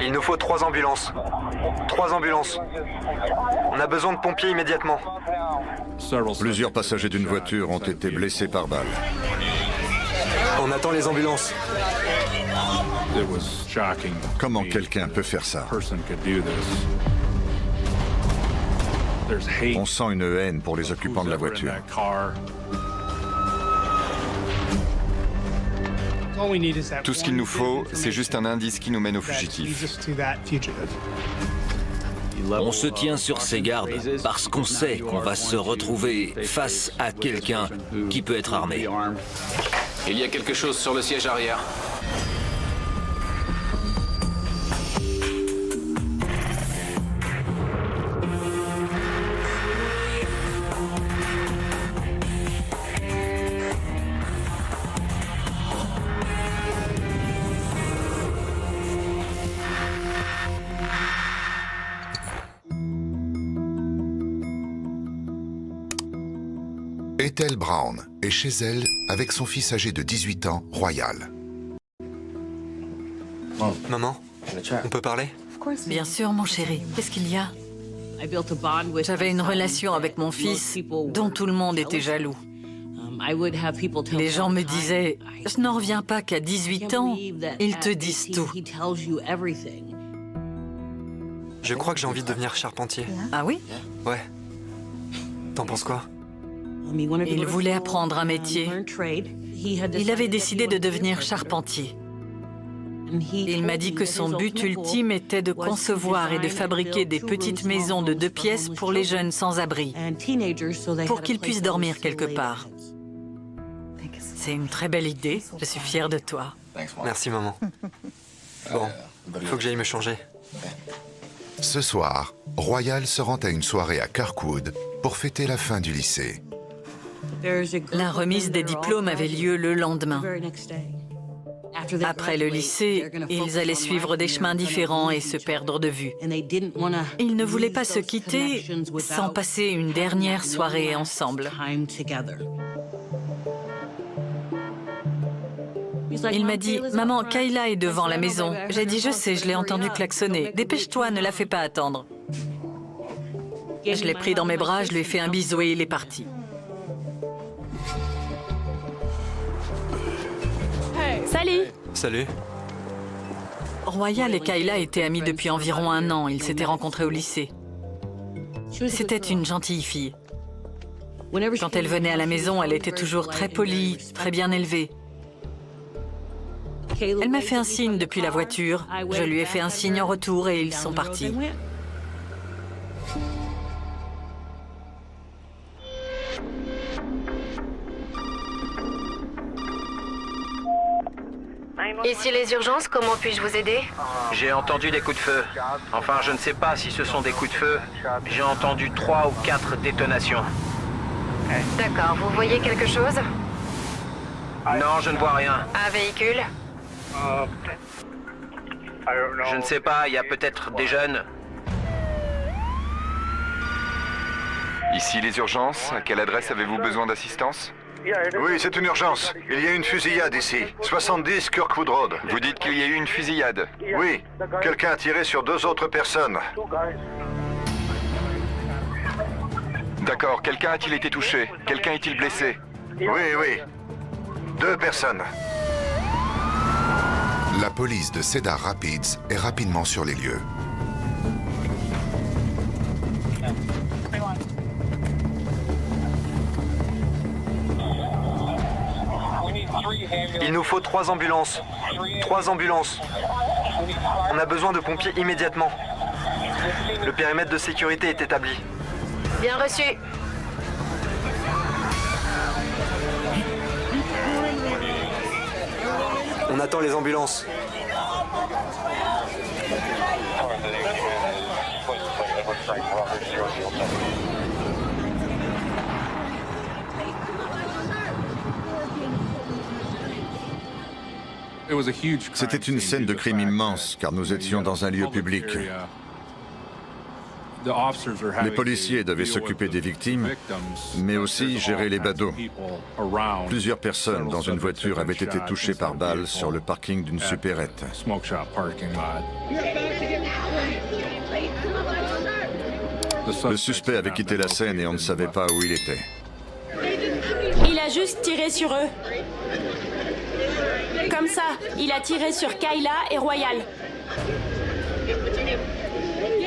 Il nous faut 3 ambulances. 3 ambulances. On a besoin de pompiers immédiatement. Plusieurs passagers d'une voiture ont été blessés par balle. On attend les ambulances. Comment quelqu'un peut faire ça? On sent une haine pour les occupants de la voiture. Tout ce qu'il nous faut, c'est juste un indice qui nous mène au fugitif. On se tient sur ses gardes parce qu'on sait qu'on va se retrouver face à quelqu'un qui peut être armé. Il y a quelque chose sur le siège arrière. Ethel Brown est chez elle avec son fils âgé de 18 ans, Royal. Maman, on peut parler? Bien sûr, mon chéri. Qu'est-ce qu'il y a? J'avais une relation avec mon fils dont tout le monde était jaloux. Les gens me disaient, je n'en reviens pas qu'à 18 ans, ils te disent tout. Je crois que j'ai envie de devenir charpentier. Ah oui? Ouais. T'en penses quoi? Il voulait apprendre un métier. Il avait décidé de devenir charpentier. Il m'a dit que son but ultime était de concevoir et de fabriquer des petites maisons de 2 pièces pour les jeunes sans-abri, pour qu'ils puissent dormir quelque part. C'est une très belle idée. Je suis fière de toi. Merci, maman. Bon, il faut que j'aille me changer. Ce soir, Royal se rend à une soirée à Kirkwood pour fêter la fin du lycée. La remise des diplômes avait lieu le lendemain. Après le lycée, ils allaient suivre des chemins différents et se perdre de vue. Ils ne voulaient pas se quitter sans passer une dernière soirée ensemble. Il m'a dit, « Maman, Kayla est devant la maison. » J'ai dit, « Je sais, je l'ai entendu klaxonner. Dépêche-toi, ne la fais pas attendre. » Je l'ai pris dans mes bras, je lui ai fait un bisou et il est parti. Salut! Salut. Royal et Kayla étaient amis depuis environ 1 an. Ils s'étaient rencontrés au lycée. C'était une gentille fille. Quand elle venait à la maison, elle était toujours très polie, très bien élevée. Elle m'a fait un signe depuis la voiture. Je lui ai fait un signe en retour et ils sont partis. Ici les urgences, comment puis-je vous aider? J'ai entendu des coups de feu. Enfin, je ne sais pas si ce sont des coups de feu. J'ai entendu 3 ou 4 détonations. D'accord, vous voyez quelque chose? Non, je ne vois rien. Un véhicule? Je ne sais pas, il y a peut-être des jeunes. Ici les urgences, à quelle adresse avez-vous besoin d'assistance? Oui, c'est une urgence. Il y a une fusillade ici. 70 Kirkwood Road. Vous dites qu'il y a eu une fusillade? Oui, quelqu'un a tiré sur 2 autres personnes. D'accord, quelqu'un a-t-il été touché? Quelqu'un est-il blessé? Oui. 2 personnes. La police de Cedar Rapids est rapidement sur les lieux. Il nous faut 3 ambulances. 3 ambulances. On a besoin de pompiers immédiatement. Le périmètre de sécurité est établi. Bien reçu. On attend les ambulances. C'était une scène de crime immense, car nous étions dans un lieu public. Les policiers devaient s'occuper des victimes, mais aussi gérer les badauds. Plusieurs personnes dans une voiture avaient été touchées par balles sur le parking d'une supérette. Le suspect avait quitté la scène et on ne savait pas où il était. Il a juste tiré sur eux. Comme ça, il a tiré sur Kayla et Royal.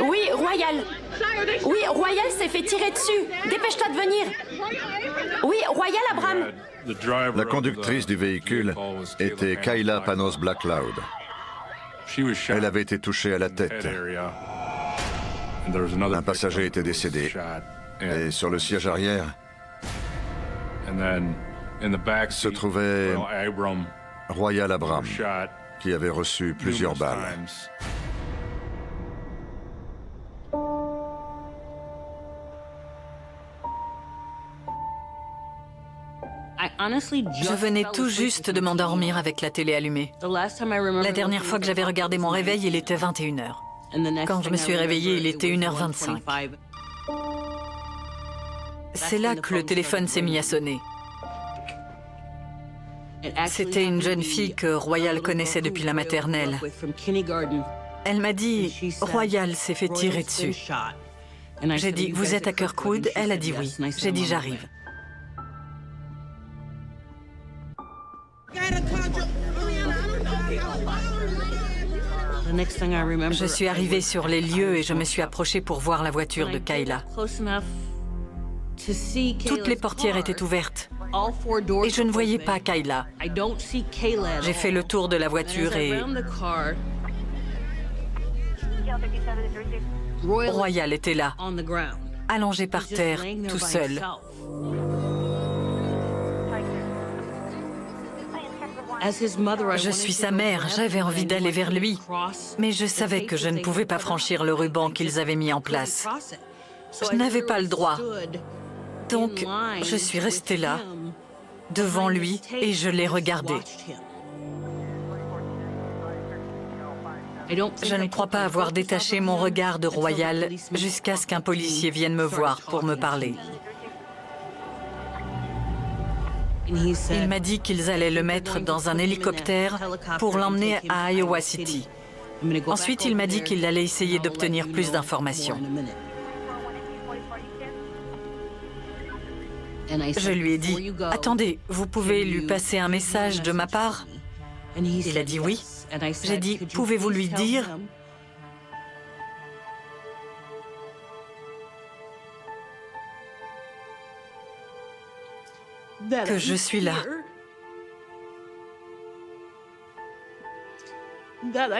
Oui, Royal. Oui, Royal s'est fait tirer dessus. Dépêche-toi de venir. Oui, Royal Abram. La conductrice du véhicule était Kayla Panos Blackloud. Elle avait été touchée à la tête. Un passager était décédé. Et sur le siège arrière se trouvait Royal Abram, qui avait reçu plusieurs balles. Je venais tout juste de m'endormir avec la télé allumée. La dernière fois que j'avais regardé mon réveil, il était 21h. Quand je me suis réveillée, il était 1h25. C'est là que le téléphone s'est mis à sonner. C'était une jeune fille que Royal connaissait depuis la maternelle. Elle m'a dit « Royal s'est fait tirer dessus ». J'ai dit « Vous êtes à Kirkwood ?» Elle a dit oui. J'ai dit « J'arrive ». Je suis arrivée sur les lieux et je me suis approchée pour voir la voiture de Kayla. Toutes les portières étaient ouvertes et je ne voyais pas Kayla. J'ai fait le tour de la voiture et Royal était là, allongé par terre, tout seul. Je suis sa mère, j'avais envie d'aller vers lui, mais je savais que je ne pouvais pas franchir le ruban qu'ils avaient mis en place. Je n'avais pas le droit. Donc, je suis restée là, devant lui, et je l'ai regardé. Je ne crois pas avoir détaché mon regard de Royal jusqu'à ce qu'un policier vienne me voir pour me parler. Il m'a dit qu'ils allaient le mettre dans un hélicoptère pour l'emmener à Iowa City. Ensuite, il m'a dit qu'il allait essayer d'obtenir plus d'informations. Je lui ai dit « Attendez, vous pouvez lui passer un message de ma part ?» Il a dit oui. J'ai dit « Pouvez-vous lui dire ?» que je suis là,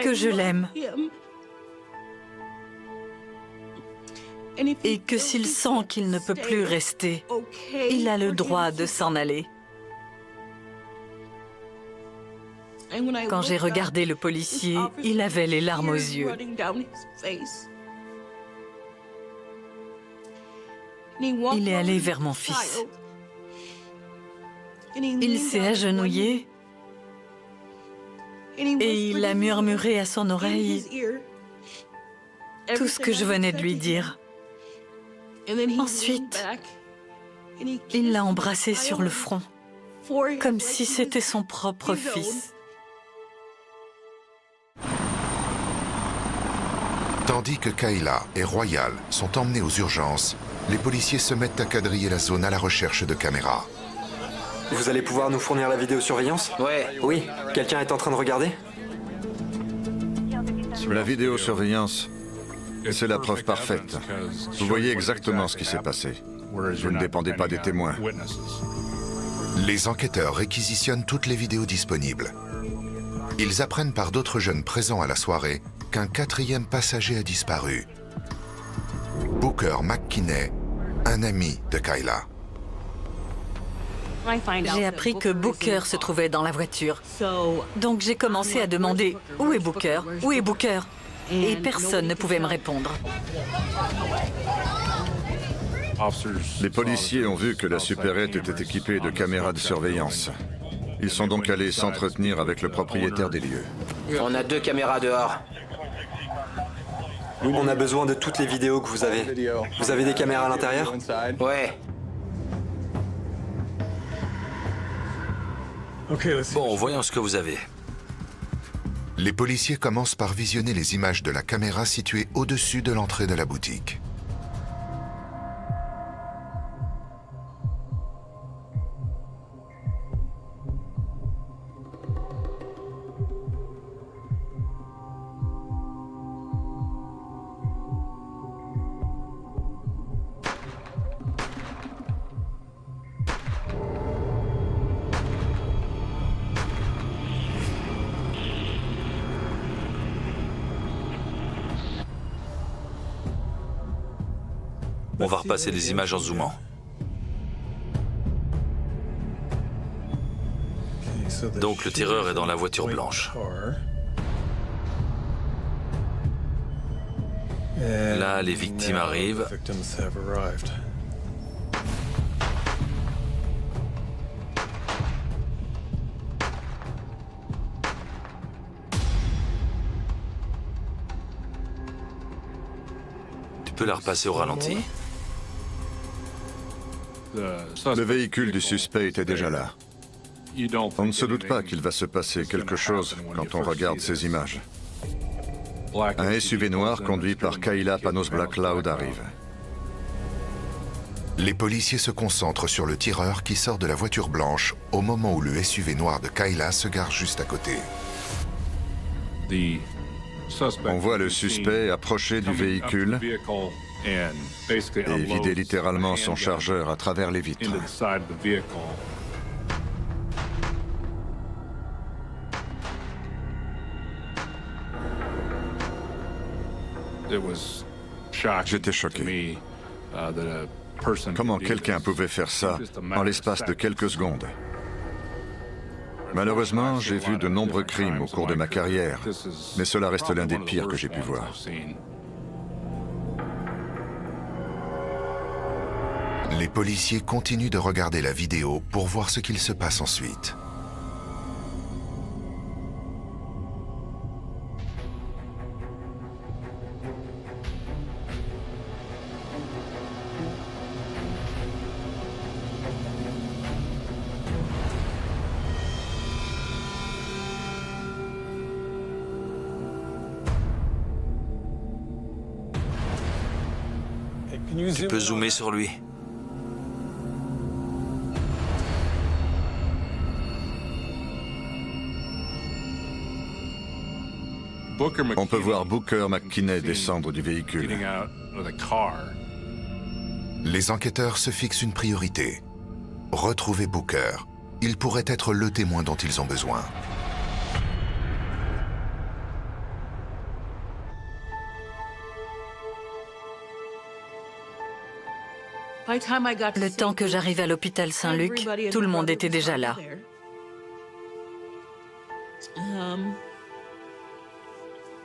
que je l'aime, et que s'il sent qu'il ne peut plus rester, il a le droit de s'en aller. Quand j'ai regardé le policier, il avait les larmes aux yeux. Il est allé vers mon fils. Il s'est agenouillé et il a murmuré à son oreille tout ce que je venais de lui dire. Ensuite, il l'a embrassé sur le front, comme si c'était son propre fils. Tandis que Kayla et Royal sont emmenés aux urgences, les policiers se mettent à quadriller la zone à la recherche de caméras. Vous allez pouvoir nous fournir la vidéosurveillance? Ouais. Oui. Quelqu'un est en train de regarder? La vidéosurveillance, c'est la preuve parfaite. Vous voyez exactement ce qui s'est passé. Vous ne dépendez pas des témoins. Les enquêteurs réquisitionnent toutes les vidéos disponibles. Ils apprennent par d'autres jeunes présents à la soirée qu'un quatrième passager a disparu. Booker McKinney, un ami de Kayla. J'ai appris que Booker se trouvait dans la voiture. Donc j'ai commencé à demander « Où est Booker? Où est Booker ?» Et personne ne pouvait me répondre. Les policiers ont vu que la supérette était équipée de caméras de surveillance. Ils sont donc allés s'entretenir avec le propriétaire des lieux. On a 2 caméras dehors. On a besoin de toutes les vidéos que vous avez. Vous avez des caméras à l'intérieur? Ouais. Bon, voyons ce que vous avez. Les policiers commencent par visionner les images de la caméra située au-dessus de l'entrée de la boutique. On va repasser les images en zoomant. Donc le tireur est dans la voiture blanche. Là, les victimes arrivent. Tu peux la repasser au ralenti. Le véhicule du suspect était déjà là. On ne se doute pas qu'il va se passer quelque chose quand on regarde ces images. Un SUV noir conduit par Kayla Panos Black Cloud arrive. Les policiers se concentrent sur le tireur qui sort de la voiture blanche au moment où le SUV noir de Kayla se gare juste à côté. On voit le suspect approcher du véhicule et vider littéralement son chargeur à travers les vitres. J'étais choqué. Comment quelqu'un pouvait faire ça en l'espace de quelques secondes? Malheureusement, j'ai vu de nombreux crimes au cours de ma carrière, mais cela reste l'un des pires que j'ai pu voir. Les policiers continuent de regarder la vidéo pour voir ce qu'il se passe ensuite. Tu peux zoomer sur lui. On peut voir Booker McKinney descendre du véhicule. Les enquêteurs se fixent une priorité. Retrouver Booker. Il pourrait être le témoin dont ils ont besoin. Le temps que j'arrive à l'hôpital Saint-Luc, tout le monde était déjà là.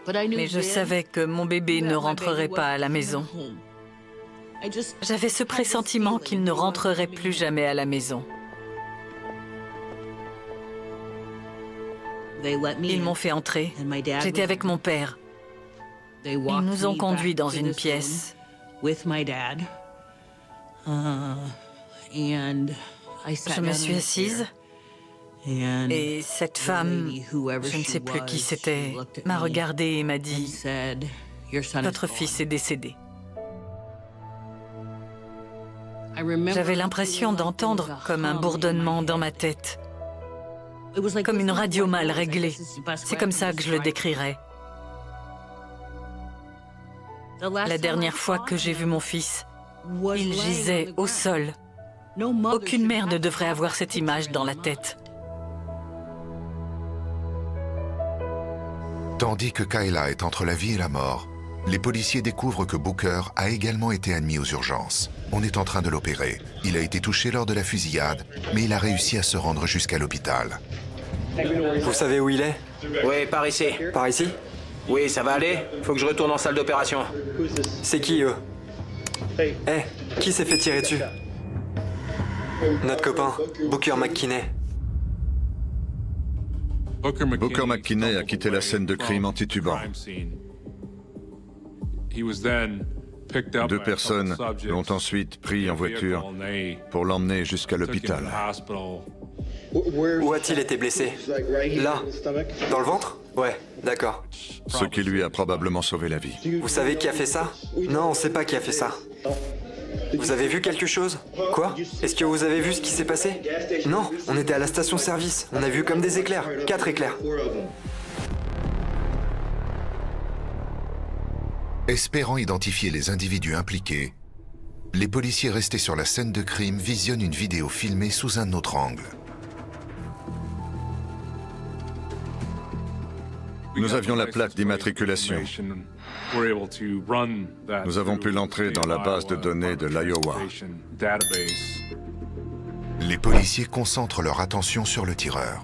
Mais je savais que mon bébé ne rentrerait pas à la maison. J'avais ce pressentiment qu'il ne rentrerait plus jamais à la maison. Ils m'ont fait entrer. J'étais avec mon père. Ils nous ont conduits dans une pièce. Je me suis assise et cette femme, je ne sais plus qui c'était, m'a regardée et m'a dit « Votre fils est décédé ». J'avais l'impression d'entendre comme un bourdonnement dans ma tête, comme une radio mal réglée. C'est comme ça que je le décrirais. La dernière fois que j'ai vu mon fils, il gisait au sol. Aucune mère ne devrait avoir cette image dans la tête. Tandis que Kayla est entre la vie et la mort, les policiers découvrent que Booker a également été admis aux urgences. On est en train de l'opérer. Il a été touché lors de la fusillade, mais il a réussi à se rendre jusqu'à l'hôpital. Vous savez où il est? Oui, par ici. Par ici? Oui, ça va aller? Faut que je retourne en salle d'opération. C'est qui, eux? Eh, qui s'est fait tirer dessus? Notre copain, Booker McKinney. Booker McKinney a quitté la scène de crime en titubant. 2 personnes l'ont ensuite pris en voiture pour l'emmener jusqu'à l'hôpital. Où a-t-il été blessé? Là? Dans le ventre? Ouais, d'accord. Ce qui lui a probablement sauvé la vie. Vous savez qui a fait ça? Non, on sait pas qui a fait ça. Vous avez vu quelque chose? Quoi? Est-ce que vous avez vu ce qui s'est passé? Non, on était à la station-service. On a vu comme des éclairs. 4 éclairs. Espérant identifier les individus impliqués, les policiers restés sur la scène de crime visionnent une vidéo filmée sous un autre angle. Nous avions la plaque d'immatriculation. Nous avons pu l'entrer dans la base de données de l'Iowa. Les policiers concentrent leur attention sur le tireur.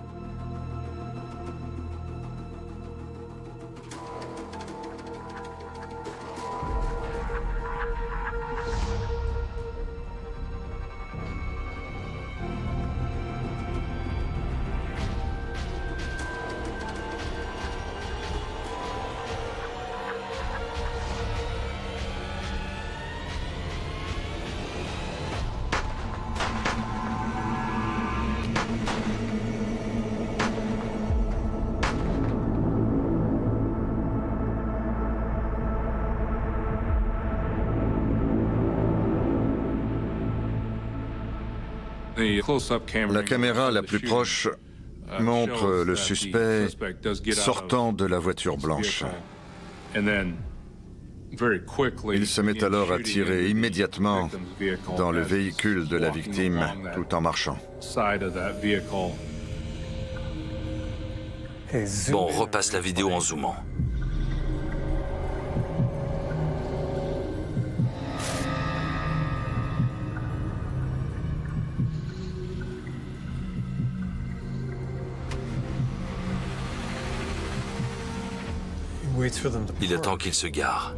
La caméra la plus proche montre le suspect sortant de la voiture blanche. Il se met alors à tirer immédiatement dans le véhicule de la victime tout en marchant. Bon, on repasse la vidéo en zoomant. Il attend qu'il se gare.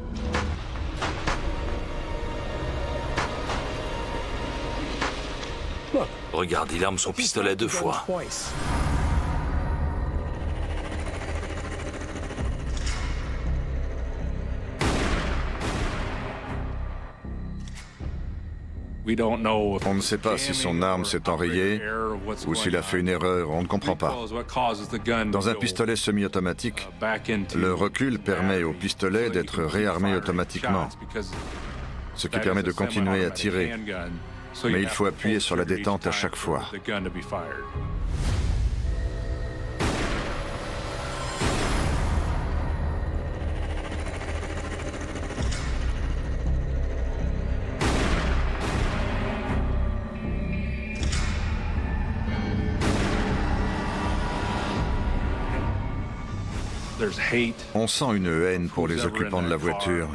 Regarde, il arme son pistolet 2 fois. On ne sait pas si son arme s'est enrayée ou s'il a fait une erreur, on ne comprend pas. Dans un pistolet semi-automatique, le recul permet au pistolet d'être réarmé automatiquement, ce qui permet de continuer à tirer. Mais il faut appuyer sur la détente à chaque fois. On sent une haine pour les occupants de la voiture.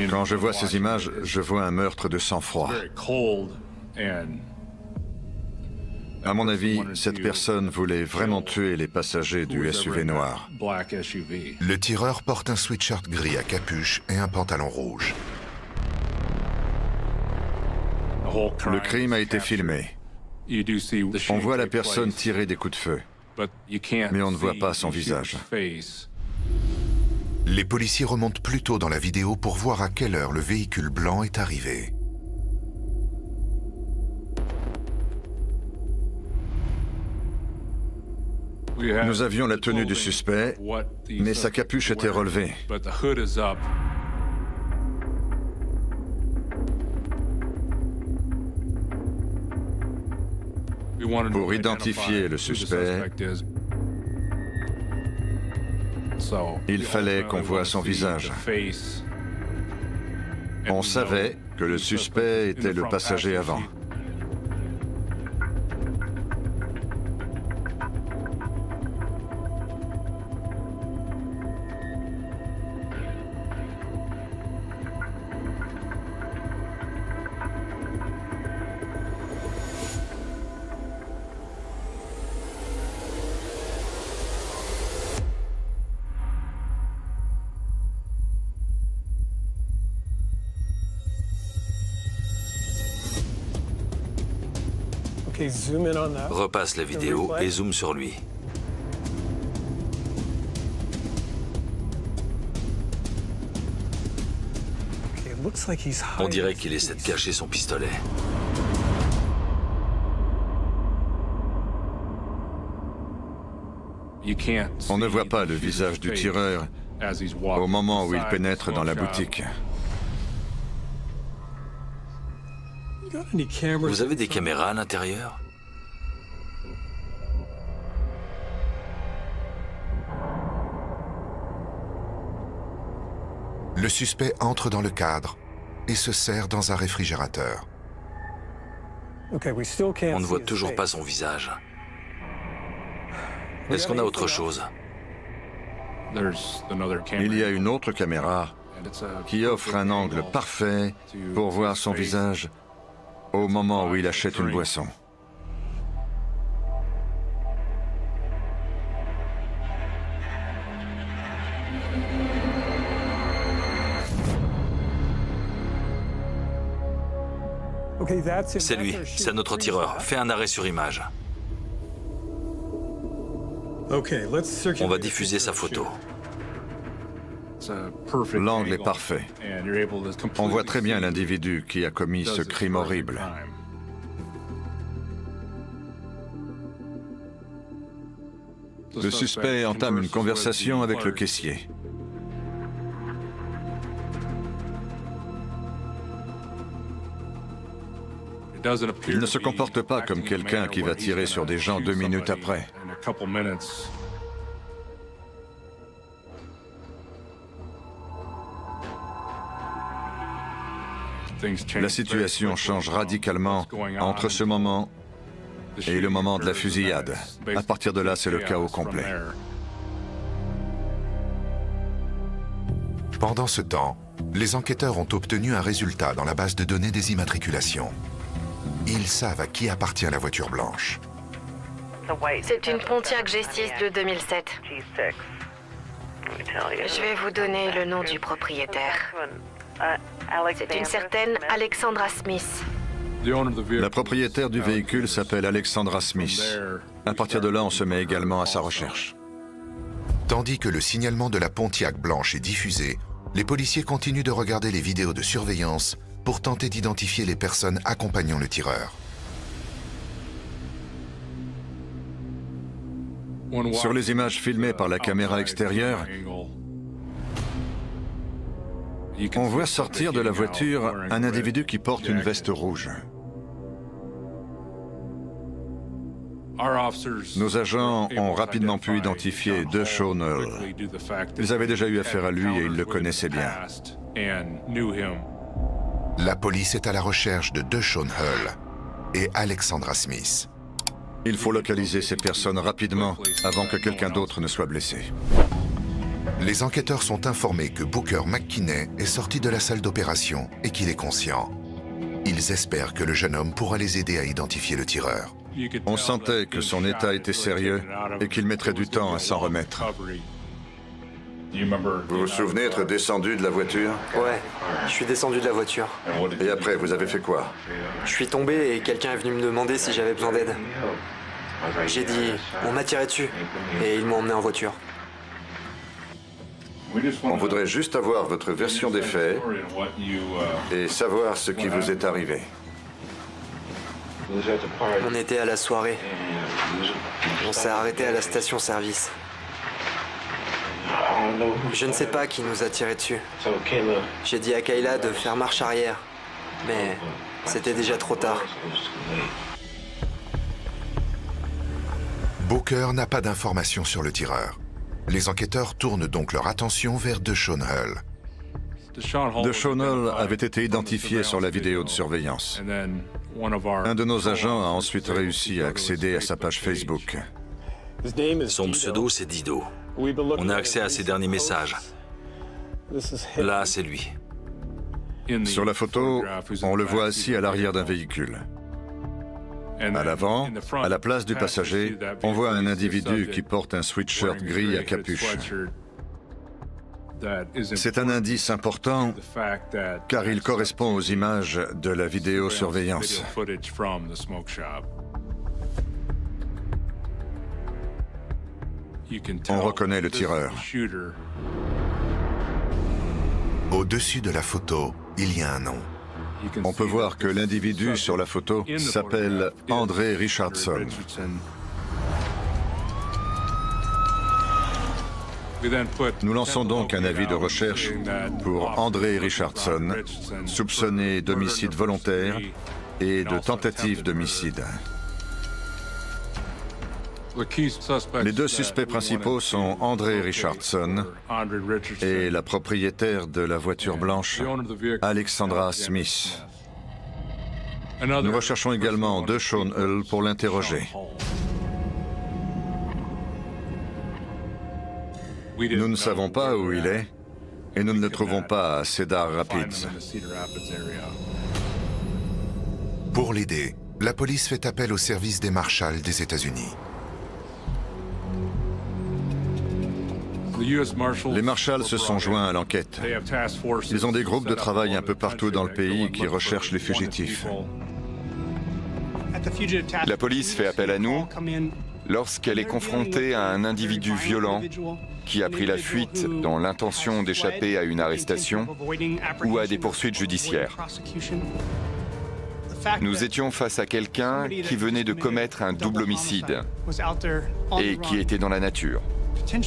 Quand je vois ces images, je vois un meurtre de sang-froid. À mon avis, cette personne voulait vraiment tuer les passagers du SUV noir. Le tireur porte un sweatshirt gris à capuche et un pantalon rouge. Le crime a été filmé. On voit la personne tirer des coups de feu, mais on ne voit pas son visage. Les policiers remontent plus tôt dans la vidéo pour voir à quelle heure le véhicule blanc est arrivé. Nous avions la tenue du suspect, mais sa capuche était relevée. Pour identifier le suspect, il fallait qu'on voie son visage. On savait que le suspect était le passager avant. Repasse la vidéo et zoome sur lui. On dirait qu'il essaie de cacher son pistolet. On ne voit pas le visage du tireur au moment où il pénètre dans la boutique. Vous avez des caméras à l'intérieur? Le suspect entre dans le cadre et se serre dans un réfrigérateur. On ne voit toujours pas son visage. Est-ce qu'on a autre chose? Il y a une autre caméra qui offre un angle parfait pour voir son visage au moment où il achète une boisson. C'est lui, c'est notre tireur. Fais un arrêt sur image. On va diffuser sa photo. L'angle est parfait. On voit très bien l'individu qui a commis ce crime horrible. Le suspect entame une conversation avec le caissier. Il ne se comporte pas comme quelqu'un qui va tirer sur des gens 2 minutes après. La situation change radicalement entre ce moment et le moment de la fusillade. À partir de là, c'est le chaos complet. Pendant ce temps, les enquêteurs ont obtenu un résultat dans la base de données des immatriculations. Ils savent à qui appartient la voiture blanche. C'est une Pontiac G6 de 2007. Je vais vous donner le nom du propriétaire. C'est une certaine Alexandra Smith. La propriétaire du véhicule s'appelle Alexandra Smith. À partir de là, on se met également à sa recherche. Tandis que le signalement de la Pontiac blanche est diffusé, les policiers continuent de regarder les vidéos de surveillance pour tenter d'identifier les personnes accompagnant le tireur. Sur les images filmées par la caméra extérieure, on voit sortir de la voiture un individu qui porte une veste rouge. Nos agents ont rapidement pu identifier DeShawn Hull. Ils avaient déjà eu affaire à lui et ils le connaissaient bien. La police est à la recherche de DeShawn Hull et Alexandra Smith. Il faut localiser ces personnes rapidement avant que quelqu'un d'autre ne soit blessé. Les enquêteurs sont informés que Booker McKinney est sorti de la salle d'opération et qu'il est conscient. Ils espèrent que le jeune homme pourra les aider à identifier le tireur. On sentait que son état était sérieux et qu'il mettrait du temps à s'en remettre. Vous vous souvenez être descendu de la voiture? Ouais, je suis descendu de la voiture. Et après, vous avez fait quoi? Je suis tombé et quelqu'un est venu me demander si j'avais besoin d'aide. J'ai dit, on m'a tiré dessus, et ils m'ont emmené en voiture. On voudrait juste avoir votre version des faits et savoir ce qui vous est arrivé. On était à la soirée. On s'est arrêté à la station-service. Je ne sais pas qui nous a tiré dessus. J'ai dit à Kayla de faire marche arrière, mais c'était déjà trop tard. Booker n'a pas d'informations sur le tireur. Les enquêteurs tournent donc leur attention vers DeShawn Hull. DeShawn Hull avait été identifié sur la vidéo de surveillance. Un de nos agents a ensuite réussi à accéder à sa page Facebook. Son pseudo, c'est Dido. On a accès à ses derniers messages. Là, c'est lui. Sur la photo, on le voit assis à l'arrière d'un véhicule. À l'avant, à la place du passager, on voit un individu qui porte un sweatshirt gris à capuche. C'est un indice important car il correspond aux images de la vidéosurveillance. On reconnaît le tireur. Au-dessus de la photo, il y a un nom. On peut voir que l'individu sur la photo s'appelle André Richardson. Nous lançons donc un avis de recherche pour André Richardson, soupçonné d'homicide volontaire et de tentative d'homicide. Les deux suspects principaux sont André Richardson et la propriétaire de la voiture blanche, Alexandra Smith. Nous recherchons également DeShawn Hull pour l'interroger. Nous ne savons pas où il est et nous ne le trouvons pas à Cedar Rapids. Pour l'aider, la police fait appel au service des marshals des États-Unis. Les marshals se sont joints à l'enquête. Ils ont des groupes de travail un peu partout dans le pays qui recherchent les fugitifs. La police fait appel à nous lorsqu'elle est confrontée à un individu violent qui a pris la fuite dans l'intention d'échapper à une arrestation ou à des poursuites judiciaires. Nous étions face à quelqu'un qui venait de commettre un double homicide et qui était dans la nature.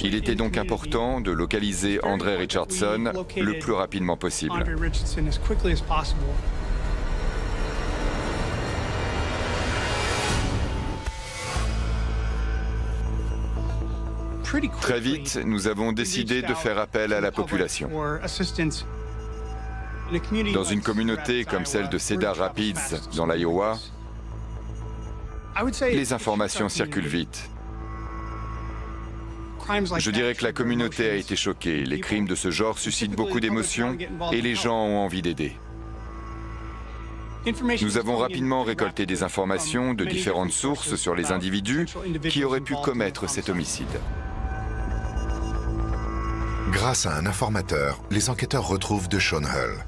Il était donc important de localiser André Richardson le plus rapidement possible. Très vite, nous avons décidé de faire appel à la population. Dans une communauté comme celle de Cedar Rapids, dans l'Iowa, les informations circulent vite. Je dirais que la communauté a été choquée. Les crimes de ce genre suscitent beaucoup d'émotions et les gens ont envie d'aider. Nous avons rapidement récolté des informations de différentes sources sur les individus qui auraient pu commettre cet homicide. Grâce à un informateur, les enquêteurs retrouvent DeShawn Hull.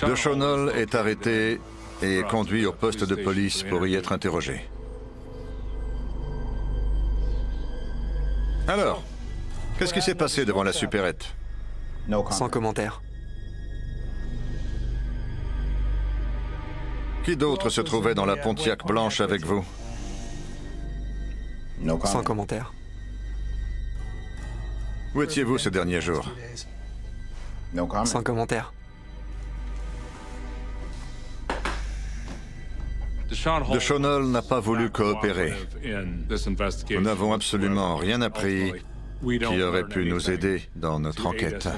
DeShawn Hull est arrêté et conduit au poste de police pour y être interrogé. Alors, qu'est-ce qui s'est passé devant la supérette? Sans commentaire. Qui d'autre se trouvait dans la Pontiac blanche avec vous? Sans commentaire. Où étiez-vous ces derniers jours? Sans commentaire. DeShawn Hull n'a pas voulu coopérer. Nous n'avons absolument rien appris qui aurait pu nous aider dans notre enquête.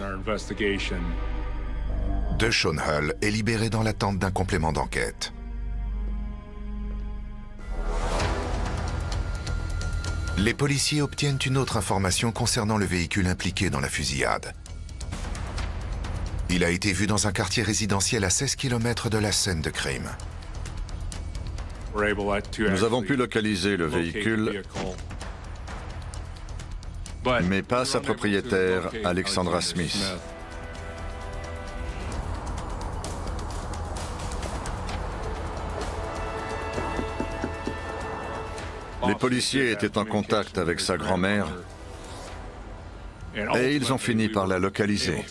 DeShawn Hull est libéré dans l'attente d'un complément d'enquête. Les policiers obtiennent une autre information concernant le véhicule impliqué dans la fusillade. Il a été vu dans un quartier résidentiel à 16 km de la scène de crime. Nous avons pu localiser le véhicule, mais pas sa propriétaire, Alexandra Smith. Les policiers étaient en contact avec sa grand-mère et ils ont fini par la localiser.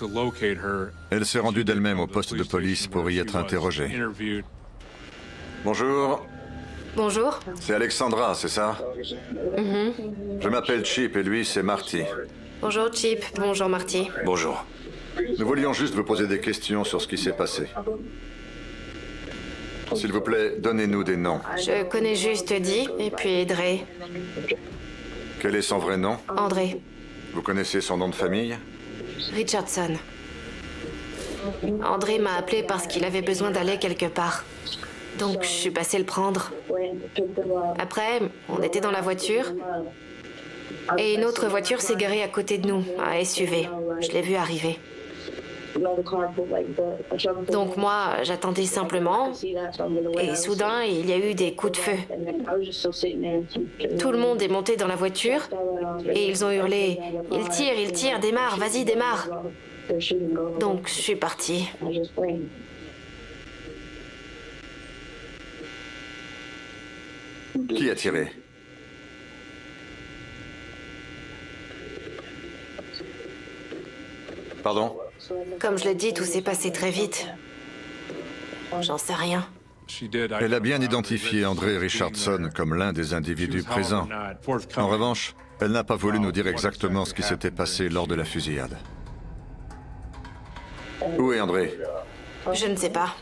Elle s'est rendue d'elle-même au poste de police pour y être interrogée. Bonjour. Bonjour. C'est Alexandra, c'est ça? Je m'appelle Chip et lui, c'est Marty. Bonjour Chip, bonjour Marty. Bonjour. Nous voulions juste vous poser des questions sur ce qui s'est passé. S'il vous plaît, donnez-nous des noms. Je connais juste Dee et puis Dre. Quel est son vrai nom? André. Vous connaissez son nom de famille? Richardson. André m'a appelé parce qu'il avait besoin d'aller quelque part. Donc je suis passée le prendre. Après, on était dans la voiture. Et une autre voiture s'est garée à côté de nous, un SUV. Je l'ai vu arriver. Donc moi, j'attendais simplement, et soudain, il y a eu des coups de feu. Tout le monde est monté dans la voiture, et ils ont hurlé « Il tire, démarre, vas-y, démarre !» Donc je suis partie. Qui a tiré? Pardon? Comme je l'ai dit, tout s'est passé très vite. J'en sais rien. Elle a bien identifié André Richardson comme l'un des individus présents. En revanche, elle n'a pas voulu nous dire exactement ce qui s'était passé lors de la fusillade. Où est André? Je ne sais pas.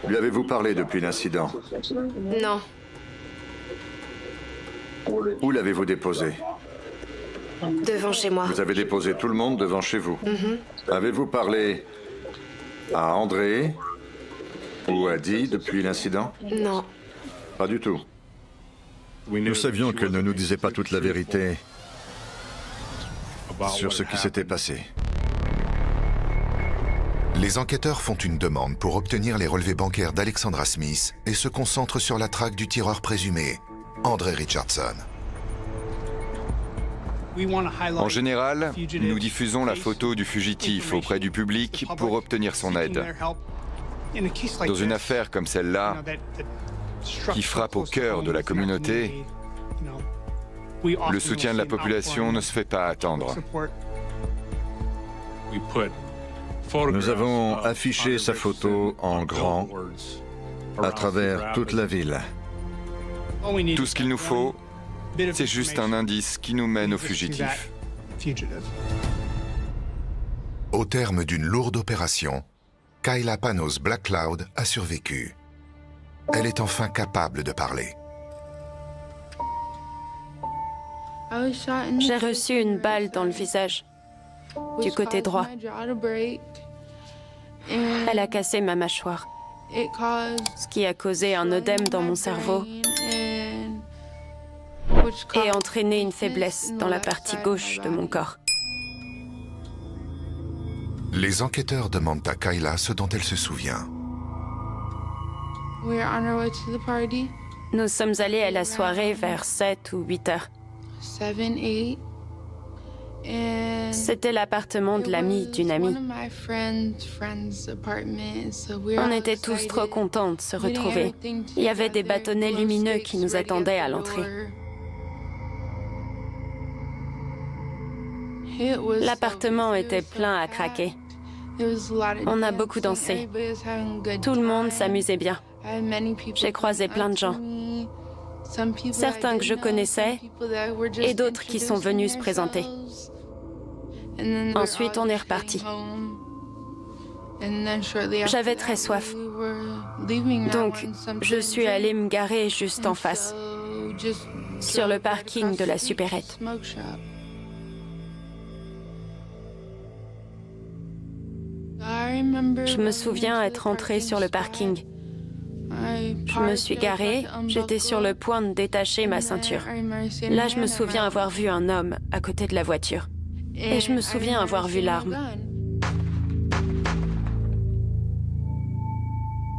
Lui avez-vous parlé depuis l'incident? Non. Où l'avez-vous déposé? Devant chez moi. Vous avez déposé tout le monde devant chez vous. Avez-vous parlé à André ou à Dee depuis l'incident? Non. Pas du tout. Nous savions qu'elle ne nous disait pas toute la vérité sur ce qui s'était passé. Les enquêteurs font une demande pour obtenir les relevés bancaires d'Alexandra Smith et se concentrent sur la traque du tireur présumé, André Richardson. En général, nous diffusons la photo du fugitif auprès du public pour obtenir son aide. Dans une affaire comme celle-là, qui frappe au cœur de la communauté, le soutien de la population ne se fait pas attendre. Nous avons affiché sa photo en grand à travers toute la ville. Tout ce qu'il nous faut, c'est juste un indice qui nous mène au fugitif. Au terme d'une lourde opération, Kayla Panos Black Cloud a survécu. Elle est enfin capable de parler. J'ai reçu une balle dans le visage, du côté droit. Elle a cassé ma mâchoire, ce qui a causé un œdème dans mon cerveau et entraîné une faiblesse dans la partie gauche de mon corps. Les enquêteurs demandent à Kayla ce dont elle se souvient. Nous sommes allés à la soirée vers 7 ou 8 heures. C'était l'appartement de l'ami d'une amie. On était tous trop contents de se retrouver. Il y avait des bâtonnets lumineux qui nous attendaient à l'entrée. L'appartement était plein à craquer. On a beaucoup dansé. Tout le monde s'amusait bien. J'ai croisé plein de gens. Certains que je connaissais et d'autres qui sont venus se présenter. Ensuite, on est reparti. J'avais très soif. Donc, je suis allée me garer juste en face, sur le parking de la supérette. Je me souviens être entrée sur le parking. Je me suis garée, j'étais sur le point de détacher ma ceinture. Là, je me souviens avoir vu un homme à côté de la voiture. Et je me souviens avoir vu l'arme.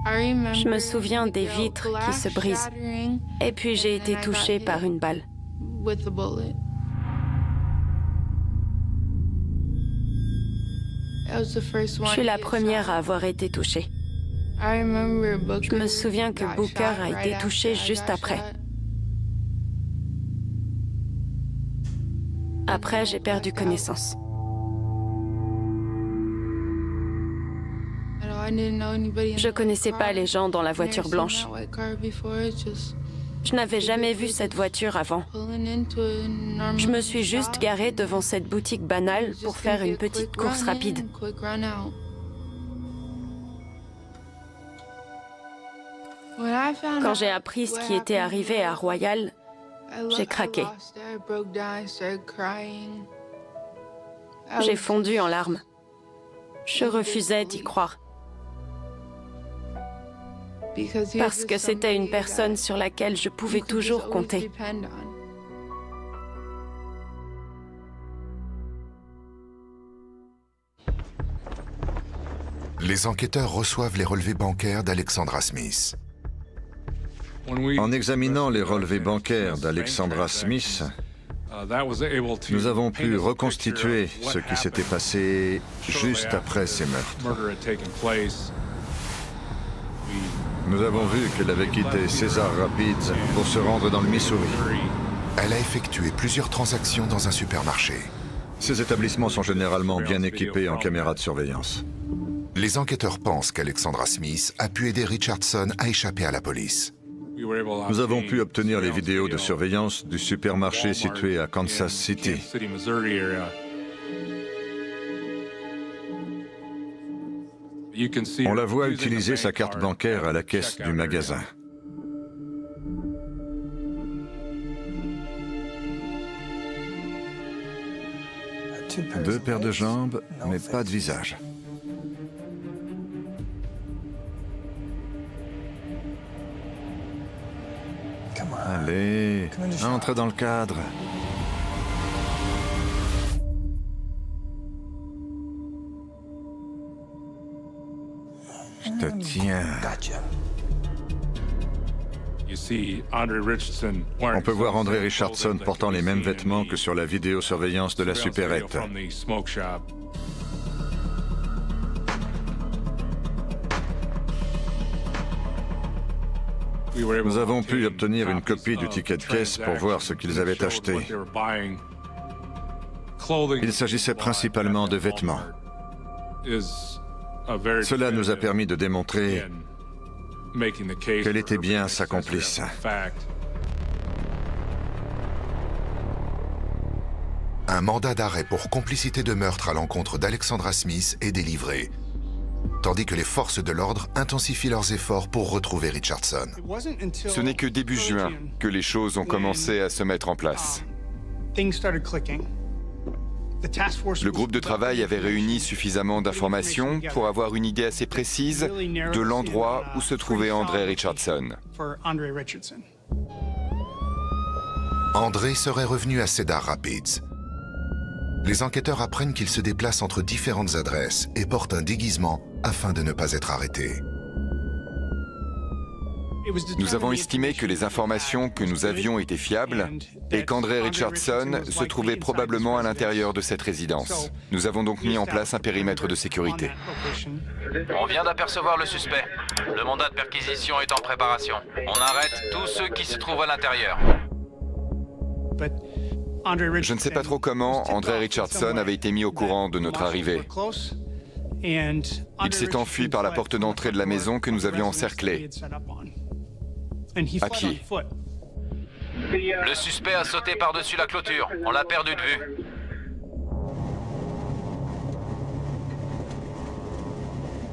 Je me souviens des vitres qui se brisent. Et puis j'ai été touchée par une balle. Je suis la première à avoir été touchée. Je me souviens que Booker a été touché juste après. Après, j'ai perdu connaissance. Je connaissais pas les gens dans la voiture blanche. Je n'avais jamais vu cette voiture avant. Je me suis juste garée devant cette boutique banale pour faire une petite course rapide. Quand j'ai appris ce qui était arrivé à Royal, j'ai craqué. J'ai fondu en larmes. Je refusais d'y croire. Parce que c'était une personne sur laquelle je pouvais toujours compter. Les enquêteurs reçoivent les relevés bancaires d'Alexandra Smith. En examinant les relevés bancaires d'Alexandra Smith, nous avons pu reconstituer ce qui s'était passé juste après ces meurtres. Nous avons vu qu'elle avait quitté César Rapids pour se rendre dans le Missouri. Elle a effectué plusieurs transactions dans un supermarché. Ces établissements sont généralement bien équipés en caméras de surveillance. Les enquêteurs pensent qu'Alexandra Smith a pu aider Richardson à échapper à la police. Nous avons pu obtenir les vidéos de surveillance du supermarché situé à Kansas City. On la voit utiliser sa carte bancaire à la caisse du magasin. Deux paires de jambes, mais pas de visage. Allez, entre dans le cadre. Je te tiens. On peut voir André Richardson portant les mêmes vêtements que sur la vidéosurveillance de la supérette. Nous avons pu obtenir une copie du ticket de caisse pour voir ce qu'ils avaient acheté. Il s'agissait principalement de vêtements. Cela nous a permis de démontrer qu'elle était bien sa complice. Un mandat d'arrêt pour complicité de meurtre à l'encontre d'Alexandra Smith est délivré, tandis que les forces de l'ordre intensifient leurs efforts pour retrouver Richardson. Ce n'est que début juin que les choses ont commencé à se mettre en place. Le groupe de travail avait réuni suffisamment d'informations pour avoir une idée assez précise de l'endroit où se trouvait André Richardson. André serait revenu à Cedar Rapids. Les enquêteurs apprennent qu'il se déplace entre différentes adresses et porte un déguisement afin de ne pas être arrêté. Nous avons estimé que les informations que nous avions étaient fiables et qu'André Richardson se trouvait probablement à l'intérieur de cette résidence. Nous avons donc mis en place un périmètre de sécurité. On vient d'apercevoir le suspect. Le mandat de perquisition est en préparation. On arrête tous ceux qui se trouvent à l'intérieur. Je ne sais pas trop comment André Richardson avait été mis au courant de notre arrivée. Il s'est enfui par la porte d'entrée de la maison que nous avions encerclée, à pied. Le suspect a sauté par-dessus la clôture. On l'a perdu de vue.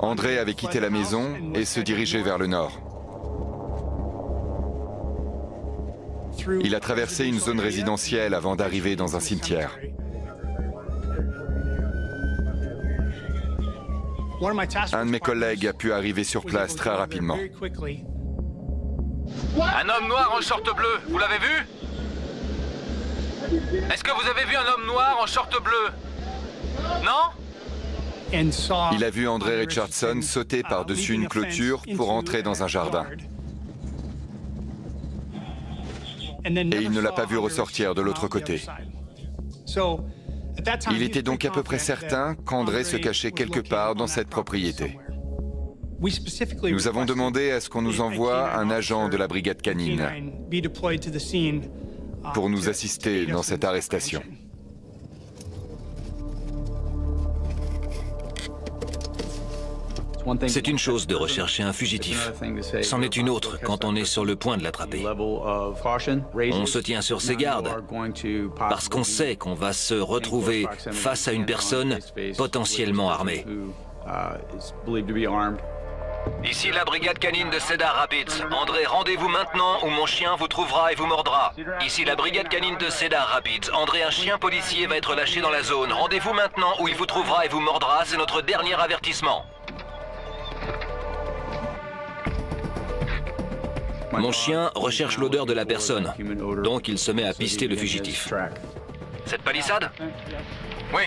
André avait quitté la maison et se dirigeait vers le nord. Il a traversé une zone résidentielle avant d'arriver dans un cimetière. Un de mes collègues a pu arriver sur place très rapidement. Un homme noir en short bleu, vous l'avez vu? Est-ce que vous avez vu un homme noir en short bleu? Non? Il a vu André Richardson sauter par-dessus une clôture pour entrer dans un jardin. Et il ne l'a pas vu ressortir de l'autre côté. Il était donc à peu près certain qu'André se cachait quelque part dans cette propriété. Nous avons demandé à ce qu'on nous envoie un agent de la brigade canine pour nous assister dans cette arrestation. C'est une chose de rechercher un fugitif. C'en est une autre quand on est sur le point de l'attraper. On se tient sur ses gardes parce qu'on sait qu'on va se retrouver face à une personne potentiellement armée. Ici la brigade canine de Cedar Rapids. André, rendez-vous maintenant ou mon chien vous trouvera et vous mordra. Ici la brigade canine de Cedar Rapids. André, un chien policier va être lâché dans la zone. Rendez-vous maintenant ou il vous trouvera et vous mordra. C'est notre dernier avertissement. Mon chien recherche l'odeur de la personne, donc il se met à pister le fugitif. Cette palissade? Oui.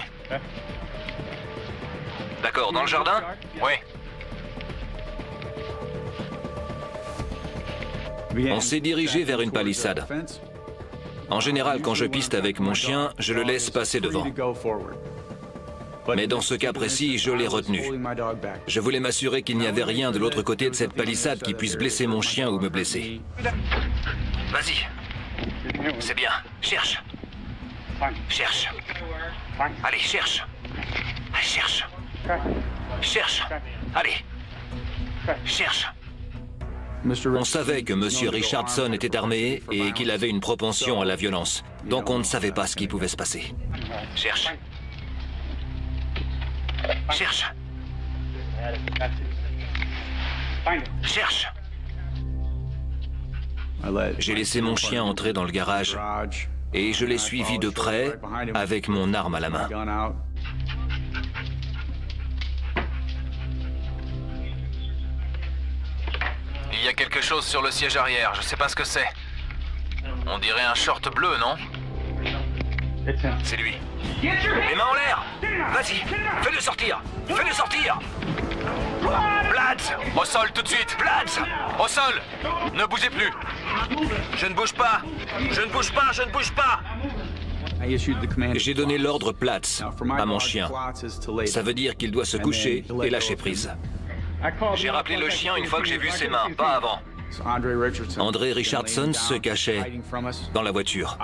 D'accord, dans le jardin? Oui. On s'est dirigé vers une palissade. En général, quand je piste avec mon chien, je le laisse passer devant. Mais dans ce cas précis, je l'ai retenu. Je voulais m'assurer qu'il n'y avait rien de l'autre côté de cette palissade qui puisse blesser mon chien ou me blesser. Vas-y. C'est bien. Cherche. Cherche. Allez, cherche. Allez, cherche. Cherche. Allez. Cherche. On savait que M. Richardson était armé et qu'il avait une propension à la violence. Donc on ne savait pas ce qui pouvait se passer. Cherche. Cherche. Cherche. J'ai laissé mon chien entrer dans le garage et je l'ai suivi de près avec mon arme à la main. Il y a quelque chose sur le siège arrière, je sais pas ce que c'est. On dirait un short bleu, non? C'est lui. Les mains en l'air! Vas-y, fais-le sortir! Fais-le sortir! Platz! Au sol tout de suite! Platz! Au sol! Ne bougez plus! Je ne bouge pas! Je ne bouge pas! Je ne bouge pas! J'ai donné l'ordre Platz à mon chien. Ça veut dire qu'il doit se coucher et lâcher prise. J'ai rappelé le chien une fois que j'ai vu ses mains, pas avant. André Richardson se cachait dans la voiture.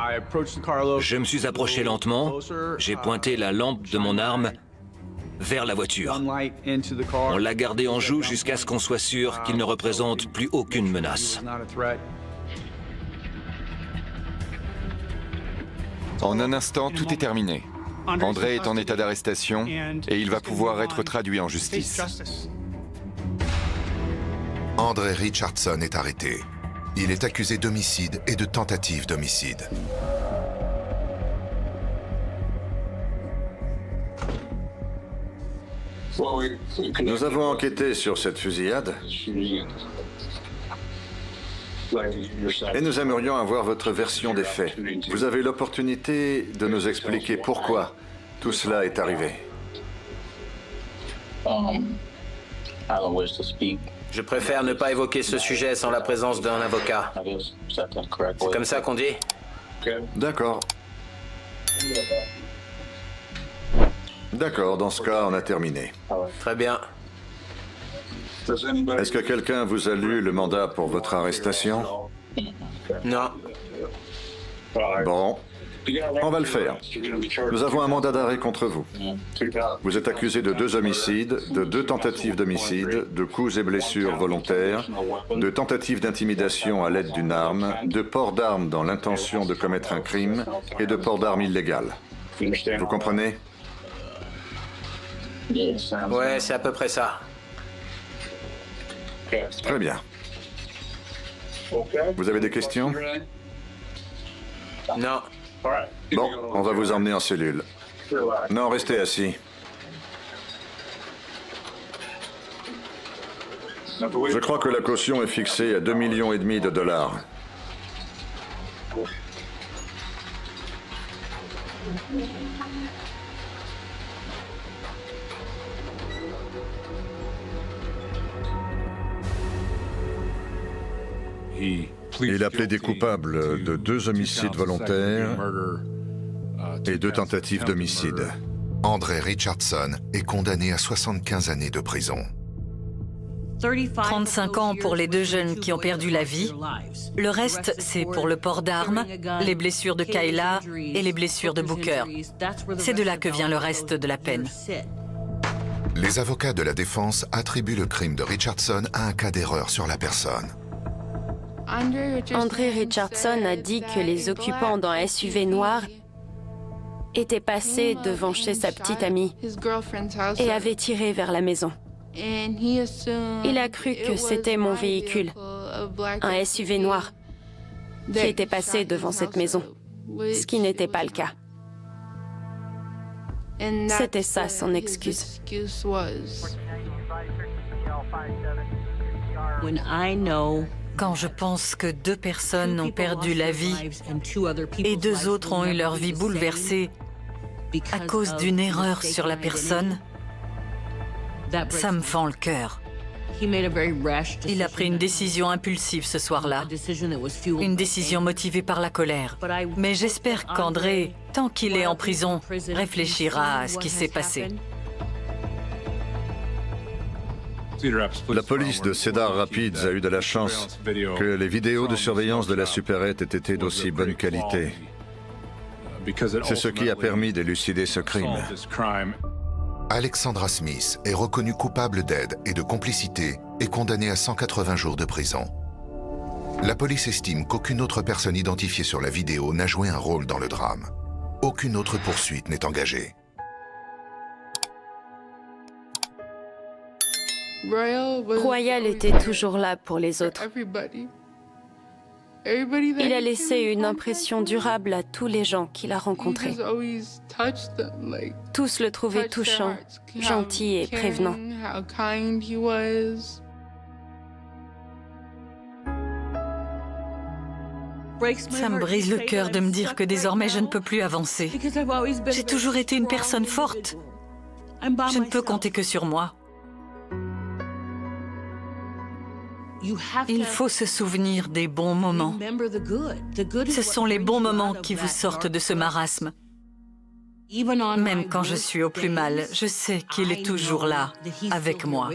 Je me suis approché lentement, j'ai pointé la lampe de mon arme vers la voiture. On l'a gardé en joue jusqu'à ce qu'on soit sûr qu'il ne représente plus aucune menace. En un instant, tout est terminé. André est en état d'arrestation et il va pouvoir être traduit en justice. André Richardson est arrêté. Il est accusé d'homicide et de tentative d'homicide. Nous avons enquêté sur cette fusillade et nous aimerions avoir votre version des faits. Vous avez l'opportunité de nous expliquer pourquoi tout cela est arrivé. Je préfère ne pas évoquer ce sujet sans la présence d'un avocat. C'est comme ça qu'on dit? D'accord. D'accord, dans ce cas, on a terminé. Très bien. Est-ce que quelqu'un vous a lu le mandat pour votre arrestation? Non. Bon, on va le faire. Nous avons un mandat d'arrêt contre vous. Vous êtes accusé de 2 homicides, de 2 tentatives d'homicide, de coups et blessures volontaires, de tentatives d'intimidation à l'aide d'une arme, de port d'arme dans l'intention de commettre un crime et de port d'arme illégale. Vous comprenez? Ouais, c'est à peu près ça. Très bien. Vous avez des questions? Non. Bon, on va vous emmener en cellule. Non, restez assis. Je crois que la caution est fixée à 2,5 millions de dollars. Il a plaidé coupable de 2 homicides volontaires et 2 tentatives d'homicide. André Richardson est condamné à 75 années de prison. 35 ans pour les 2 jeunes qui ont perdu la vie. Le reste, c'est pour le port d'armes, les blessures de Kayla et les blessures de Booker. C'est de là que vient le reste de la peine. Les avocats de la défense attribuent le crime de Richardson à un cas d'erreur sur la personne. André Richardson a dit que les occupants d'un SUV noir étaient passés devant chez sa petite amie et avaient tiré vers la maison. Il a cru que c'était mon véhicule, un SUV noir, qui était passé devant cette maison, ce qui n'était pas le cas. C'était ça son excuse. Quand je pense que 2 personnes ont perdu la vie et 2 autres ont eu leur vie bouleversée à cause d'une erreur sur la personne, ça me fend le cœur. Il a pris une décision impulsive ce soir-là, une décision motivée par la colère. Mais j'espère qu'André, tant qu'il est en prison, réfléchira à ce qui s'est passé. La police de Cedar Rapids a eu de la chance que les vidéos de surveillance de la supérette aient été d'aussi bonne qualité. C'est ce qui a permis d'élucider ce crime. Alexandra Smith est reconnue coupable d'aide et de complicité et condamnée à 180 jours de prison. La police estime qu'aucune autre personne identifiée sur la vidéo n'a joué un rôle dans le drame. Aucune autre poursuite n'est engagée. Royal était toujours là pour les autres. Il a laissé une impression durable à tous les gens qu'il a rencontrés. Tous le trouvaient touchant, gentil et prévenant. Ça me brise le cœur de me dire que désormais je ne peux plus avancer. J'ai toujours été une personne forte. Je ne peux compter que sur moi. Il faut se souvenir des bons moments. Ce sont les bons moments qui vous sortent de ce marasme. Même quand je suis au plus mal, je sais qu'il est toujours là, avec moi.